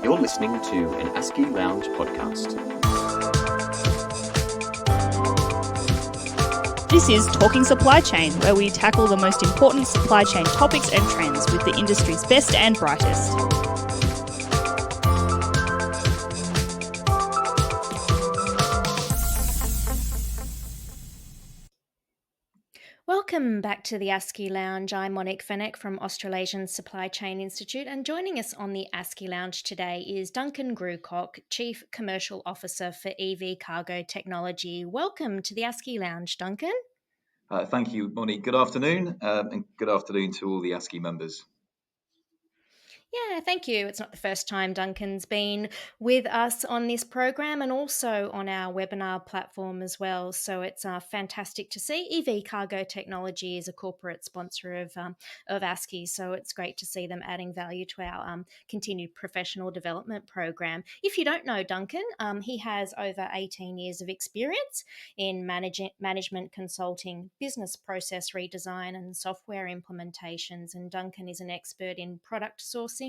You're listening to an ASCII Lounge podcast. This is Talking Supply Chain, where we tackle the most important supply chain topics and trends with the industry's best and brightest. Welcome back to the ASCII Lounge. I'm Monique Fenech from Australasian Supply Chain Institute, and joining us on the ASCII Lounge today is Duncan Grewcock, Chief Commercial Officer for EV Cargo Technology. Welcome to the ASCII Lounge, Duncan. Thank you, Monique. Good afternoon, and good afternoon to all the ASCII members. Yeah, thank you. It's not the first time Duncan's been with us on this program and also on our webinar platform as well. So it's fantastic to see. EV Cargo Technology is a corporate sponsor of ASCII, so it's great to see them adding value to our continued professional development program. If you don't know Duncan, he has over 18 years of experience in management consulting, business process redesign and software implementations. And Duncan is an expert in product sourcing,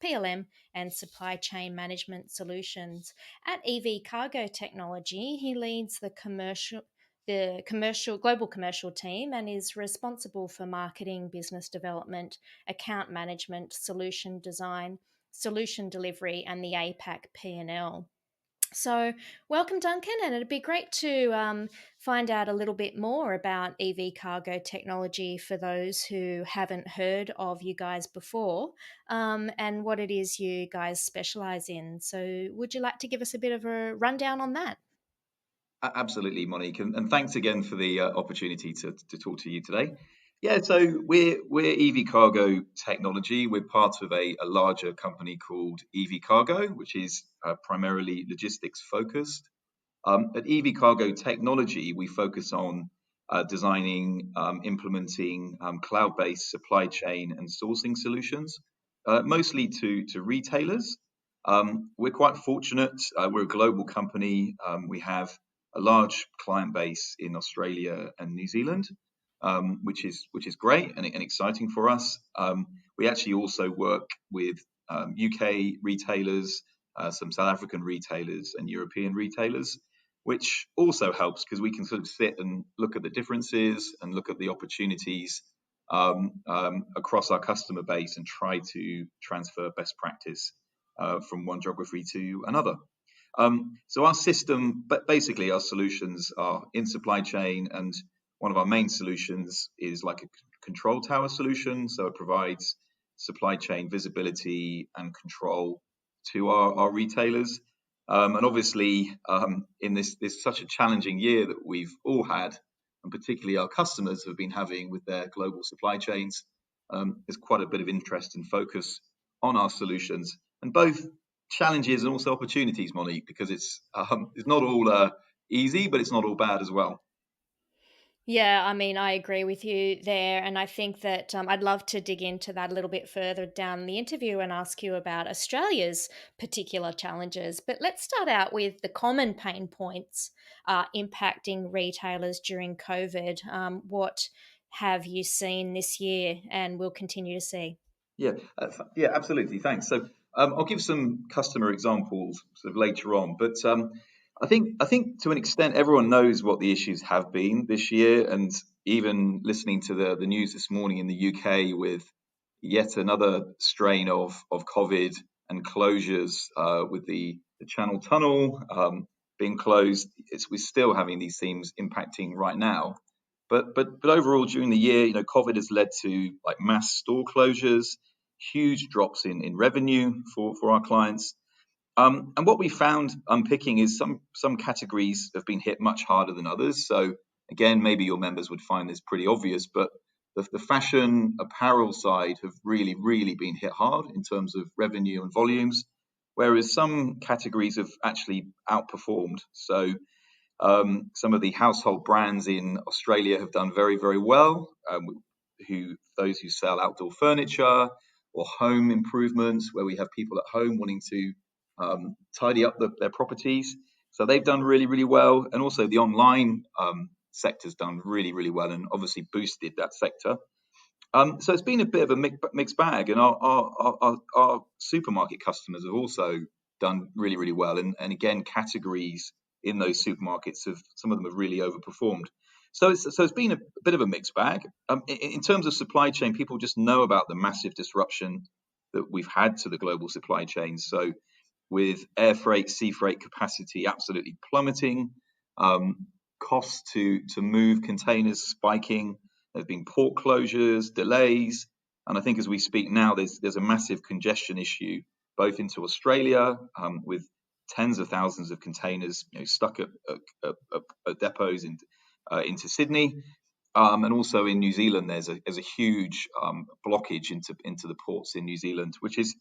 PLM and supply chain management solutions. At EV Cargo Technology, he leads the global commercial team and is responsible for marketing, business development, account management, solution design, solution delivery, and the APAC P&L. So welcome, Duncan, and it'd be great to find out a little bit more about EV Cargo Technology for those who haven't heard of you guys before, and what it is you guys specialise in. So would you like to give us a bit of a rundown on that? Absolutely, Monique, and thanks again for the opportunity to talk to you today. Yeah, so we're EV Cargo Technology. We're part of a larger company called EV Cargo, which is primarily logistics focused. At EV Cargo Technology, we focus on designing, implementing cloud-based supply chain and sourcing solutions, mostly to retailers. We're quite fortunate. We're a global company. We have a large client base in Australia and New Zealand, which is great and exciting for us. We actually also work with UK retailers, some South African retailers and European retailers, which also helps because we can sort of sit and look at the differences and look at the opportunities across our customer base and try to transfer best practice from one geography to another. So our system, but basically our solutions are in supply chain, and one of our main solutions is like a control tower solution. So it provides supply chain visibility and control to our retailers. And obviously, in this such a challenging year that we've all had, and particularly our customers have been having with their global supply chains, there's quite a bit of interest and focus on our solutions, and both challenges and also opportunities, Monique, because it's not all easy, but it's not all bad as well. Yeah, I mean, I agree with you there. And I think that I'd love to dig into that a little bit further down the interview and ask you about Australia's particular challenges. But let's start out with the common pain points impacting retailers during COVID. What have you seen this year and will continue to see? Yeah, absolutely. Thanks. So I'll give some customer examples sort of later on, but I think to an extent everyone knows what the issues have been this year, and even listening to the news this morning in the UK with yet another strain of COVID and closures with the Channel Tunnel being closed, we're still having these themes impacting right now. But overall during the year, COVID has led to like mass store closures, huge drops in revenue for our clients. And what we found unpicking is some categories have been hit much harder than others. So again, maybe your members would find this pretty obvious, but the fashion apparel side have really, really been hit hard in terms of revenue and volumes, whereas some categories have actually outperformed. So some of the household brands in Australia have done very, very well. Those who sell outdoor furniture or home improvements, where we have people at home wanting to tidy up their properties. So they've done really, really well. And also the online sector's done really, really well and obviously boosted that sector. So it's been a bit of a mixed bag, and our supermarket customers have also done really, really well. And again, categories in those supermarkets have, some of them have really overperformed. So it's been a bit of a mixed bag. In terms of supply chain, people just know about the massive disruption that we've had to the global supply chain. So with air freight, sea freight capacity absolutely plummeting, um, costs to move containers spiking. There's been port closures, delays, and I think as we speak now, there's a massive congestion issue both into Australia, with tens of thousands of containers, stuck at depots into Sydney, and also in New Zealand. There's a huge blockage into the ports in New Zealand, which is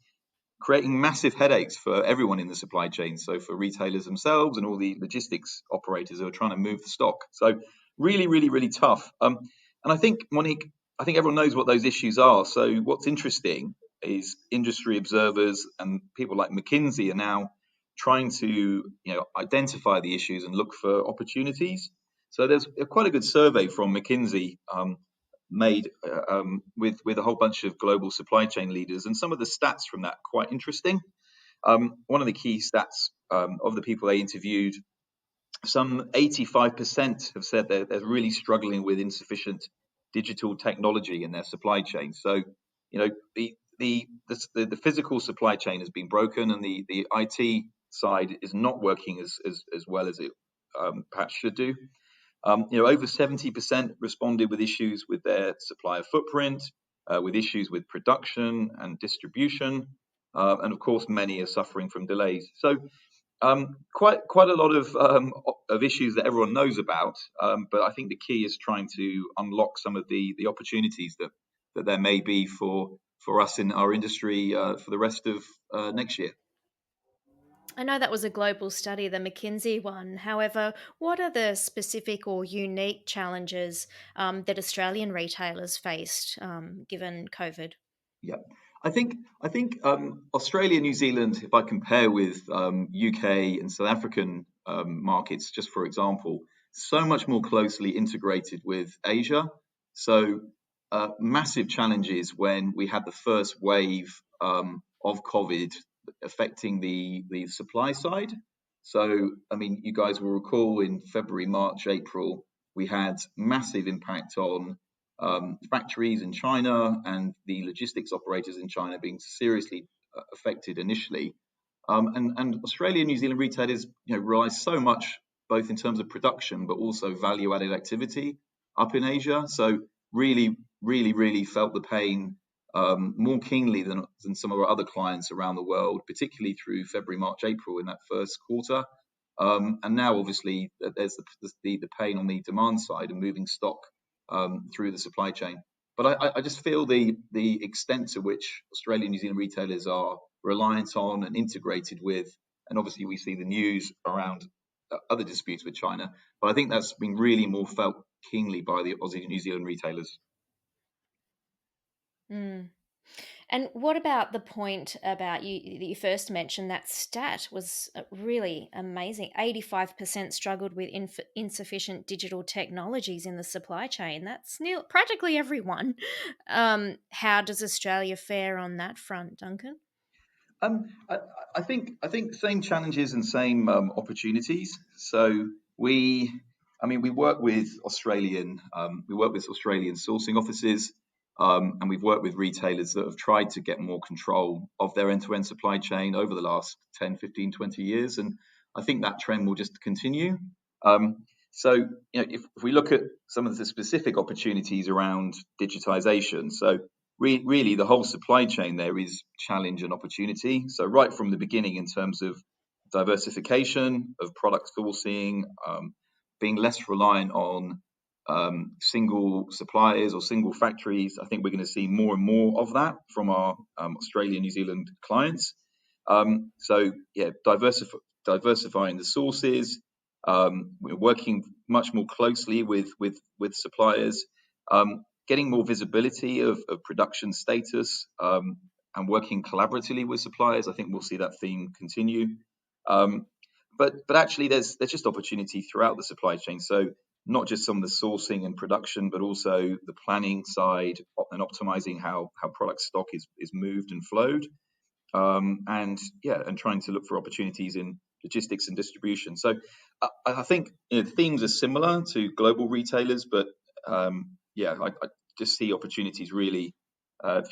creating massive headaches for everyone in the supply chain. So for retailers themselves and all the logistics operators who are trying to move the stock. So really, really, really tough. And I think, Monique, I think everyone knows what those issues are. So what's interesting is industry observers and people like McKinsey are now trying to, identify the issues and look for opportunities. So there's quite a good survey from McKinsey, made with a whole bunch of global supply chain leaders, and some of the stats from that are quite interesting. One of the key stats, of the people they interviewed, some 85% have said they're really struggling with insufficient digital technology in their supply chain. So, the physical supply chain has been broken, and the IT side is not working as well as it perhaps should do. Over 70% responded with issues with their supplier footprint, with issues with production and distribution, and of course, many are suffering from delays. So, quite a lot of issues that everyone knows about, but I think the key is trying to unlock some of the opportunities that there may be for us in our industry, for the rest of next year. I know that was a global study, the McKinsey one. However, what are the specific or unique challenges that Australian retailers faced given COVID? Yeah, I think Australia, New Zealand, if I compare with UK and South African markets, just for example, so much more closely integrated with Asia. So massive challenges when we had the first wave of COVID affecting the supply side. So I mean, you guys will recall in February, March, April, we had massive impact on factories in China and the logistics operators in China being seriously affected initially. And Australia and New Zealand retailers, rely so much both in terms of production but also value-added activity up in Asia. So really, really, really felt the pain more keenly than some of our other clients around the world, particularly through February, March, April in that first quarter. And now, obviously, there's the pain on the demand side and moving stock through the supply chain. But I just feel the extent to which Australian New Zealand retailers are reliant on and integrated with, and obviously we see the news around other disputes with China, but I think that's been really more felt keenly by the Aussie New Zealand retailers. Mm. And what about the point about you that you first mentioned? That stat was really amazing. 85% struggled with insufficient digital technologies in the supply chain. That's practically everyone. How does Australia fare on that front, Duncan? Um, I, I think same challenges and same opportunities. So I mean, we work with Australian sourcing offices, and we've worked with retailers that have tried to get more control of their end-to-end supply chain over the last 10, 15, 20 years, and I think that trend will just continue. So, if we look at some of the specific opportunities around digitization, so really the whole supply chain there is challenge and opportunity. So right from the beginning, in terms of diversification of product sourcing, being less reliant on single suppliers or single factories, I think we're going to see more and more of that from our Australia, New Zealand clients. So yeah, diversifying the sources. We're working much more closely with suppliers, getting more visibility of production status, and working collaboratively with suppliers. I think we'll see that theme continue. But actually, there's just opportunity throughout the supply chain. So not just some of the sourcing and production, but also the planning side and optimizing how product stock is moved and flowed. And trying to look for opportunities in logistics and distribution. So I think the themes are similar to global retailers, but I just see opportunities really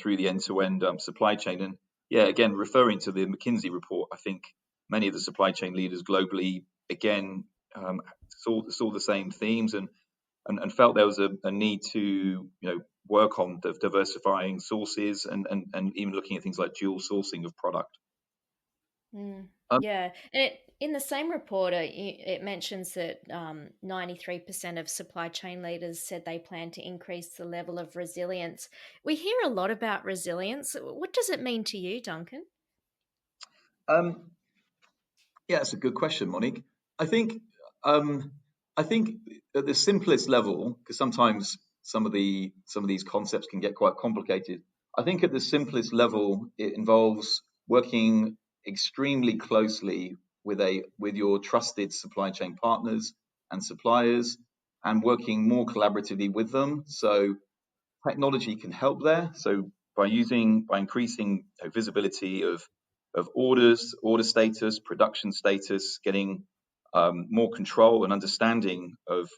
through the end-to-end supply chain. And again, referring to the McKinsey report, I think many of the supply chain leaders globally again saw the same themes and felt there was a need to work on diversifying sources and even looking at things like dual sourcing of product. Mm, Um, yeah, and in the same report, it mentions that 93% of supply chain leaders said they plan to increase the level of resilience. We hear a lot about resilience. What does it mean to you, Duncan? um, Yeah, that's a good question, Monique. I think um, I think at the simplest level, because sometimes some of these concepts can get quite complicated. I think at the simplest level, it involves working extremely closely with your trusted supply chain partners and suppliers, and working more collaboratively with them. So technology can help there. So by increasing visibility of orders, order status, production status, getting more control and understanding of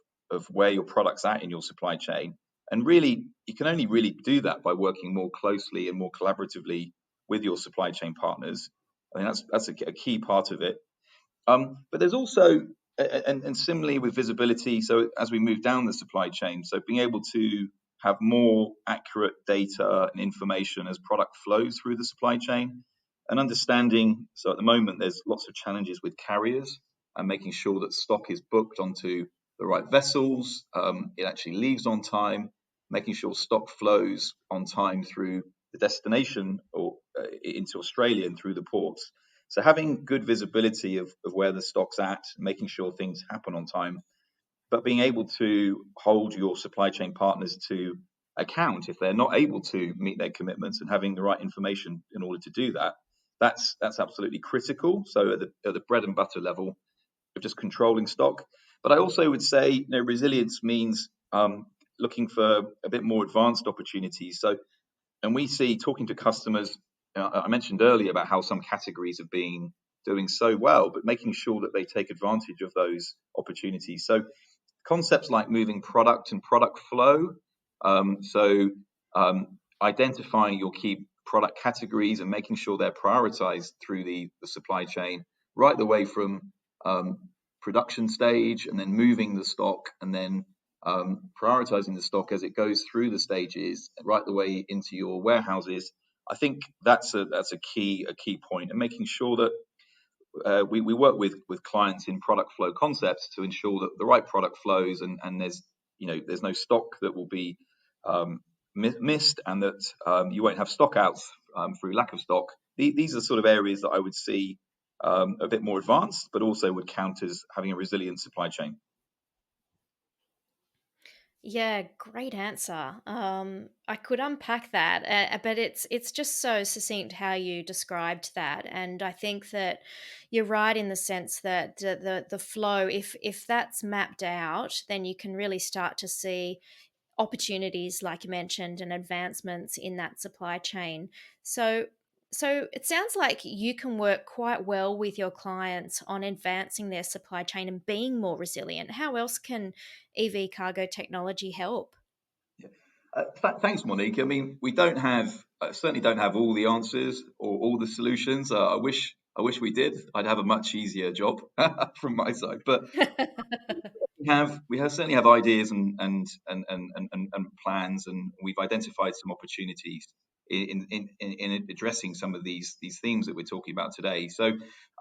where your product's at in your supply chain. And really, you can only really do that by working more closely and more collaboratively with your supply chain partners. I mean, that's a key part of it. But there's also, and similarly with visibility, so as we move down the supply chain, so being able to have more accurate data and information as product flows through the supply chain and understanding. So at the moment, there's lots of challenges with carriers and making sure that stock is booked onto the right vessels, it actually leaves on time, making sure stock flows on time through the destination or into Australia and through the ports. So having good visibility of where the stock's at, making sure things happen on time, but being able to hold your supply chain partners to account if they're not able to meet their commitments and having the right information in order to do that, that's absolutely critical. So at the bread and butter level of just controlling stock. But I also would say, resilience means looking for a bit more advanced opportunities. So and we see talking to customers, I mentioned earlier about how some categories have been doing so well, but making sure that they take advantage of those opportunities. So concepts like moving product and product flow. Identifying your key product categories and making sure they're prioritized through the supply chain, right the way from um, production stage and then moving the stock and then prioritizing the stock as it goes through the stages, right the way into your warehouses. I think that's a key point, and making sure that we work with clients in product flow concepts to ensure that the right product flows and there's no stock that will be missed and that you won't have stock outs through lack of stock. These are sort of areas that I would see a bit more advanced, but also would count as having a resilient supply chain. Yeah, great answer. I could unpack that, but it's just so succinct how you described that, and I think that you're right in the sense that the flow, if that's mapped out, then you can really start to see opportunities, like you mentioned, and advancements in that supply chain. So, so it sounds like you can work quite well with your clients on advancing their supply chain and being more resilient. How else can EV cargo technology help? Thanks, Monique. I mean, we don't have certainly don't have all the answers or all the solutions. I wish we did. I'd have a much easier job from my side. But we certainly have ideas and plans, and we've identified some opportunities in addressing some of these themes that we're talking about today. So,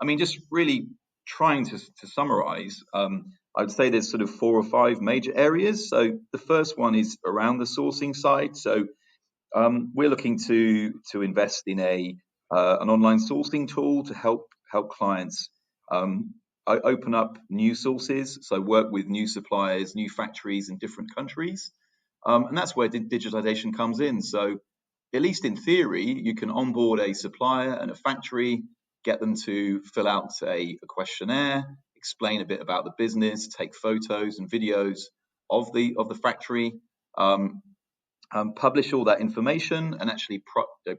I mean, just really trying to summarize, I would say there's sort of 4 or 5 major areas. So the first one is around the sourcing side. So we're looking to invest in a an online sourcing tool to help clients open up new sources, so work with new suppliers, new factories in different countries, and that's where digitization comes in. So, at least in theory, you can onboard a supplier and a factory, get them to fill out a questionnaire, explain a bit about the business, take photos and videos, of the factory, publish all that information, and actually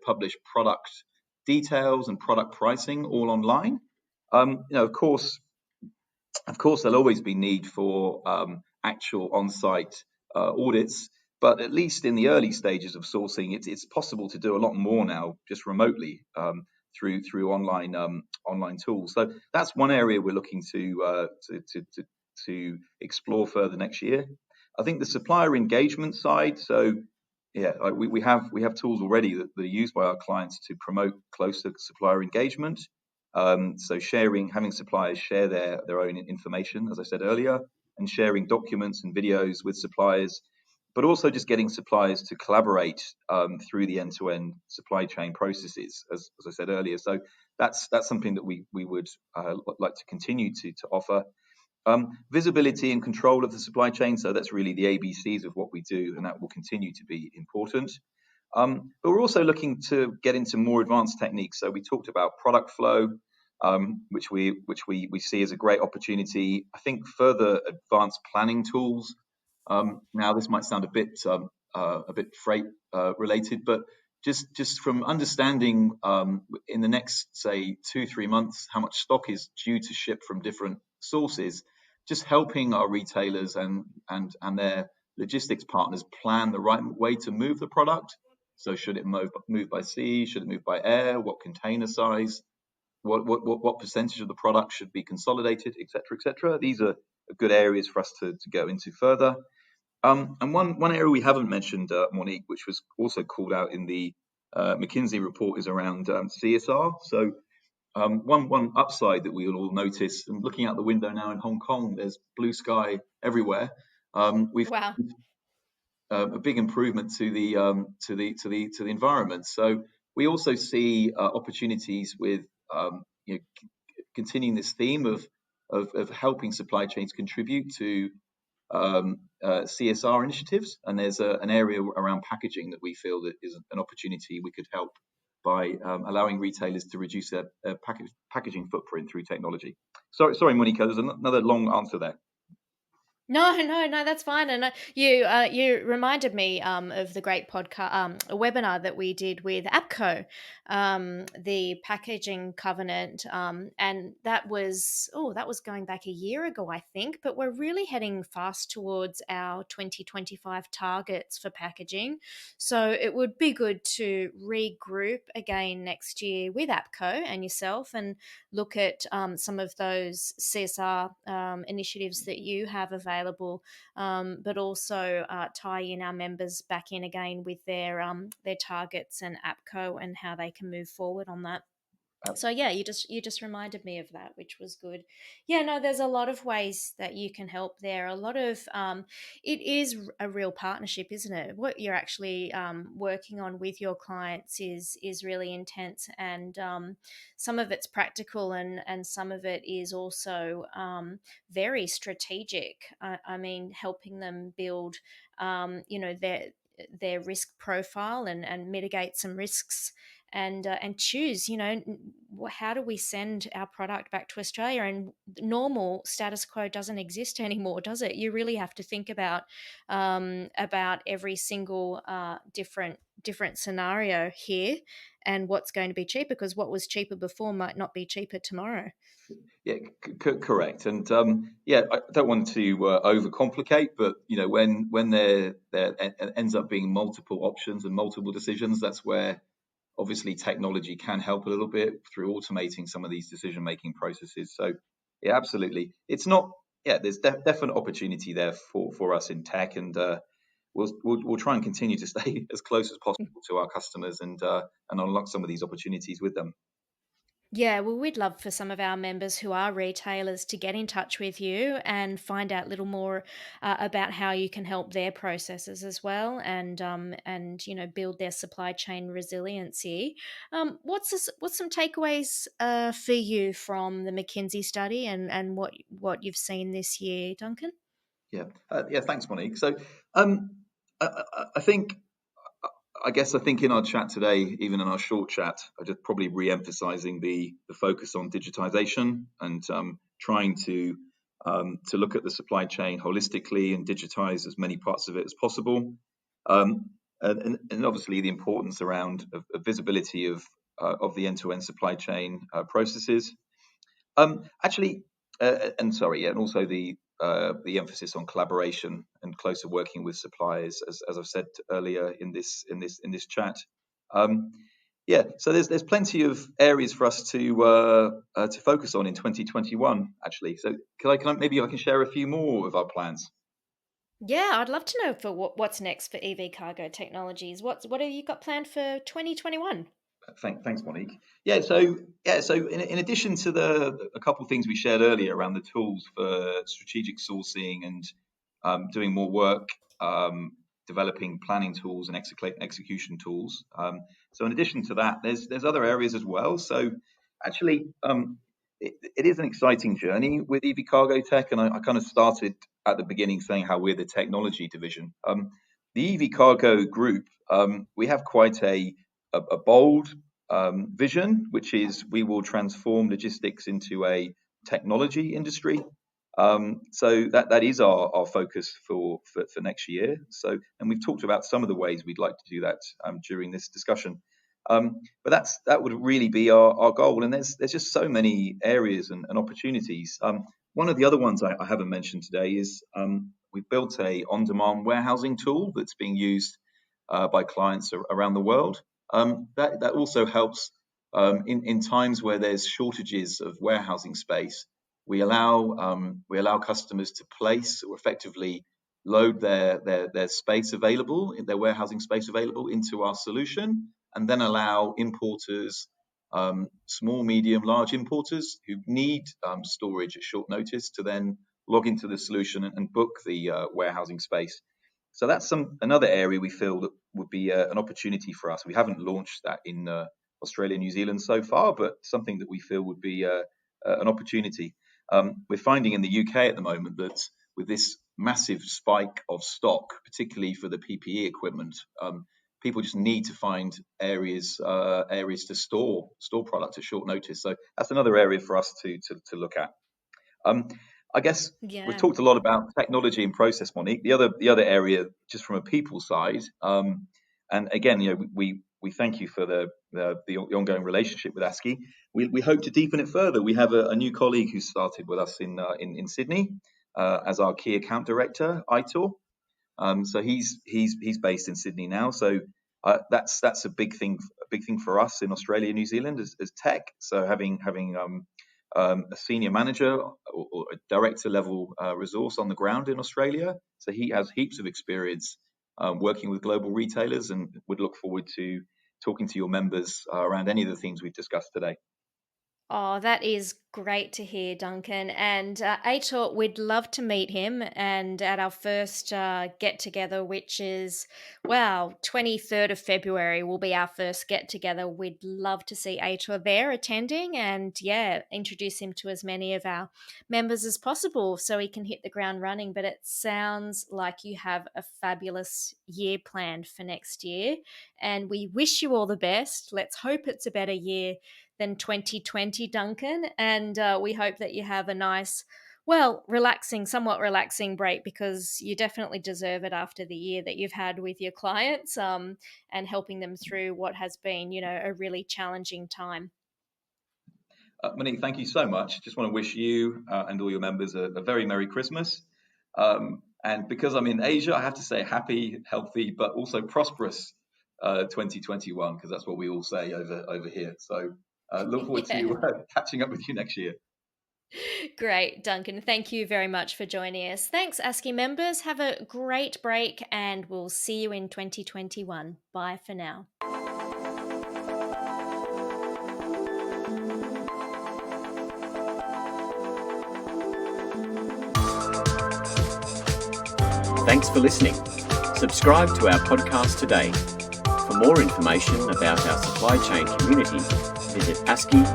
publish product details and product pricing all online. Of course, there'll always be need for actual on-site audits, but at least in the early stages of sourcing, it's possible to do a lot more now just remotely through online tools. So that's one area we're looking to explore further next year. I think the supplier engagement side. So yeah, we have tools already that are used by our clients to promote closer supplier engagement. So having suppliers share their own information, as I said earlier, and sharing documents and videos with suppliers, but also just getting suppliers to collaborate through the end-to-end supply chain processes, as I said earlier. So that's something that we would like to continue to offer. Visibility and control of the supply chain. So that's really the ABCs of what we do, and that will continue to be important. But we're also looking to get into more advanced techniques. So we talked about product flow, which we see as a great opportunity. I think further advanced planning tools. Now this might sound a bit freight related, but just from understanding in the next, say, 2-3 months how much stock is due to ship from different sources, just helping our retailers and their logistics partners plan the right way to move the product. So should it move by sea? Should it move by air? What container size? What percentage of the product should be consolidated, et cetera, et cetera. These are good areas for us to go into further. And one area we haven't mentioned, Monique, which was also called out in the McKinsey report, is around CSR. So one upside that we will all notice, and looking out the window now in Hong Kong, there's blue sky everywhere. We've Wow. a big improvement to the environment. So we also see opportunities with continuing this theme of helping supply chains contribute to CSR initiatives, and there's an area around packaging that we feel that is an opportunity we could help by allowing retailers to reduce their packaging footprint through technology. Sorry, Monica, there's another long answer there. No, that's fine. And you reminded me of the great podcast, a webinar that we did with APCO, the packaging covenant, and that was going back a year ago, I think. But we're really heading fast towards our 2025 targets for packaging, so it would be good to regroup again next year with APCO and yourself and look at some of those CSR initiatives that you have available, but also tie in our members back in again with their targets and APCO and how they can move forward on that. So yeah, you just reminded me of that, which was good. Yeah, no, there's a lot of ways that you can help there. A lot of it is a real partnership, isn't it? What you're actually working on with your clients is really intense, and some of it's practical, and some of it is also very strategic. I mean, helping them build, their risk profile and mitigate some risks, and choose, how do we send our product back to Australia? And normal status quo doesn't exist anymore, does it? You really have to think about every single different scenario here, and what's going to be cheaper, because what was cheaper before might not be cheaper tomorrow. Yeah, correct. And I don't want to overcomplicate, but when there ends up being multiple options and multiple decisions, that's where obviously technology can help a little bit through automating some of these decision-making processes. So yeah, absolutely. It's not, there's definite opportunity there for us in tech, and we'll try and continue to stay as close as possible to our customers and unlock some of these opportunities with them. Yeah, well, we'd love for some of our members who are retailers to get in touch with you and find out a little more about how you can help their processes as well, and build their supply chain resiliency. What's some takeaways for you from the McKinsey study, and what you've seen this year, Duncan? Yeah, thanks, Monique. So I think in our chat today, even in our short chat, I just probably re-emphasizing the focus on digitization and trying to to look at the supply chain holistically and digitize as many parts of it as possible. And obviously the importance around of visibility of the end-to-end supply chain processes. And also the emphasis on collaboration and closer working with suppliers, as I've said earlier in this chat. So there's plenty of areas for us to focus on in 2021. Actually, so maybe I can share a few more of our plans. Yeah, I'd love to know for what's next for EV Cargo Technologies. What have you got planned for 2021? Thanks, Monique. So in addition to a couple of things we shared earlier around the tools for strategic sourcing and doing more work, developing planning tools and execution tools. So in addition to that, there's other areas as well. So actually, it is an exciting journey with EV Cargo Tech, and I kind of started at the beginning saying how we're the technology division. The EV Cargo group, we have quite a bold vision, which is we will transform logistics into a technology industry. So that is our focus for next year. So, and we've talked about some of the ways we'd like to do that during this discussion. But that would really be our goal. And there's just so many areas and opportunities. One of the other ones I haven't mentioned today is we've built a on-demand warehousing tool that's being used by clients around the world. That also helps in times where there's shortages of warehousing space. We allow customers to place or effectively load their space available, their warehousing space available into our solution, and then allow importers, small, medium, large importers who need storage at short notice to then log into the solution and book the warehousing space. So that's another area we feel that would be an opportunity for us. We haven't launched that in Australia, New Zealand so far, but something that we feel would be an opportunity. We're finding in the UK at the moment that with this massive spike of stock, particularly for the PPE equipment, people just need to find areas to store product at short notice. So that's another area for us to look at. I guess we've talked a lot about technology and process, Monique. The other area, just from a people side, and again, we thank you for the ongoing relationship with ASCII. We hope to deepen it further. We have a new colleague who started with us in Sydney as our key account director, Aitor. So he's based in Sydney now. So that's a big thing for us in Australia and New Zealand as tech. So having a senior manager or a director level resource on the ground in Australia. So he has heaps of experience working with global retailers, and would look forward to talking to your members around any of the themes we've discussed today. Oh, that is great to hear, Duncan. And Aitor, we'd love to meet him. And at our first get together, which is, 23rd of February will be our first get together. We'd love to see Aitor there attending and, introduce him to as many of our members as possible so he can hit the ground running. But it sounds like you have a fabulous year planned for next year. And we wish you all the best. Let's hope it's a better year than 2020, Duncan, and we hope that you have a nice, somewhat relaxing break, because you definitely deserve it after the year that you've had with your clients and helping them through what has been, a really challenging time. Monique, thank you so much. Just want to wish you and all your members a very Merry Christmas. And because I'm in Asia, I have to say happy, healthy, but also prosperous 2021, because that's what we all say over here. So look forward to catching up with you next year. Great, Duncan. Thank you very much for joining us. Thanks, ASCII members. Have a great break, and we'll see you in 2021. Bye for now. Thanks for listening. Subscribe to our podcast today. For more information about our supply chain community, visit asci.org.au.